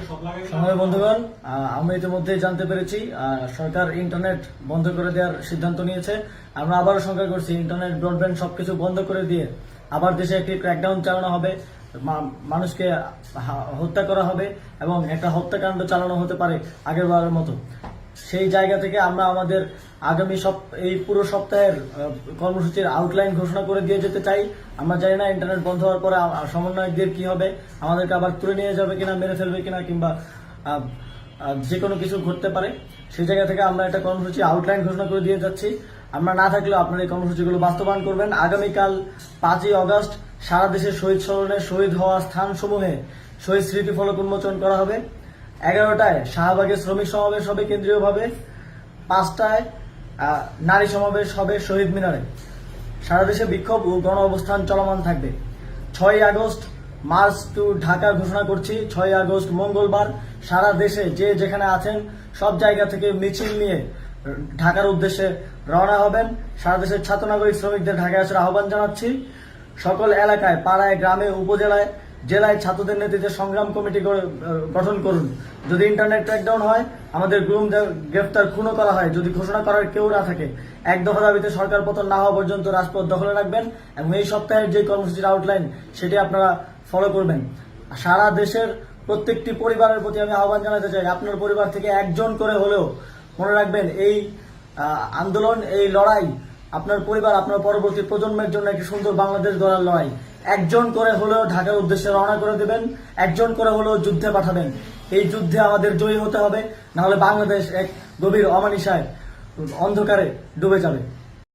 সংগ্রামী বন্ধুগণ, আমরা ইতিমধ্যে জানতে পেরেছি সরকার ইন্টারনেট বন্ধ করে দেওয়ার সিদ্ধান্ত নিয়েছে। আমরা আবারও শঙ্কা করছি, ইন্টারনেট ব্রডব্যান্ড সবকিছু বন্ধ করে দিয়ে আবার দেশে একটি ক্র্যাকডাউন চালানো হবে, মানুষকে হত্যা করা হবে এবং একটা হত্যাকাণ্ড চালানো হতে পারে আগের বারের মতো। সেই জায়গা থেকে আমরা আমাদের আগামী এই পুরো সপ্তাহের কর্মসূচির আউটলাইন ঘোষণা করে দিয়ে যেতে চাই। আমরা জানি না ইন্টারনেট বন্ধ হওয়ার পরে সমন্বয়কদের কি হবে, আমাদেরকে আবার তুলে নিয়ে যাবে কিনা, মেরে ফেলবে কিনা, কিংবা যে কোনো কিছু ঘটতে পারে। সেই জায়গা থেকে আমরা একটা কর্মসূচি আউটলাইন ঘোষণা করে দিয়ে যাচ্ছি। আমরা না থাকলেও আপনারা এই কর্মসূচিগুলো বাস্তবায়ন করবেন। আগামীকাল 5ই অগস্ট সারা দেশে শহীদ স্মরণে শহীদ হওয়া স্থানসমূহে শহীদ স্মৃতি ফলক উন্মোচন করা হবে। 11টায় শাহবাগে শ্রমিক সমাবেশ হবে কেন্দ্রীয়ভাবে, 5টায় নারী সমাবেশ হবে শহীদ মিনারে। সারা দেশে বিক্ষোভ ও গণ অবস্থান চলমান থাকবে। 6ই আগস্ট মার্চ টু ঢাকা ঘোষণা করছি। 6ই আগস্ট মঙ্গলবার সারা দেশে যে যেখানে আছেন সব জায়গা থেকে মিছিল নিয়ে ঢাকার উদ্দেশ্যে রওনা হবেন। সারা দেশের ছাত্র নাগরিক শ্রমিকদের ঢাকায় আসার আহ্বান জানাচ্ছি। সকল এলাকায়, পাড়ায়, গ্রামে, উপজেলায়, জেলায় ছাত্রদের নেতৃত্বে সংগ্রাম কমিটি গঠন করুন। যদি ইন্টারনেট ক্র্যাকডাউন হয়, আমাদের গুম গ্রেফতার, খুনও করা হয়, যদি ঘোষণা করার কেউ না থাকে, এক দফা দাবিতে সরকার পতন না হওয়া পর্যন্ত রাজপথ দখলে রাখবেন এবং এই সপ্তাহের যে কর্মসূচির আউটলাইন সেটি আপনারা ফলো করবেন। সারা দেশের প্রত্যেকটি পরিবারের প্রতি আমি আহ্বান জানাতে চাই, আপনার পরিবার থেকে একজন করে হলেও মনে রাখবেন এই আন্দোলন, এই লড়াই আপনার পরিবার, আপনার পরবর্তী প্রজন্মের জন্য একটি সুন্দর বাংলাদেশ গড়ার লড়াই। একজন করে হলেও ঢাকার উদ্দেশ্যে রওনা করে দেবেন, একজন করে হলেও যুদ্ধে পাঠাবেন। এই যুদ্ধে আমাদের জয়ী হতে হবে, নাহলে বাংলাদেশ এক গভীর অমানিসায় অন্ধকারে ডুবে যাবে।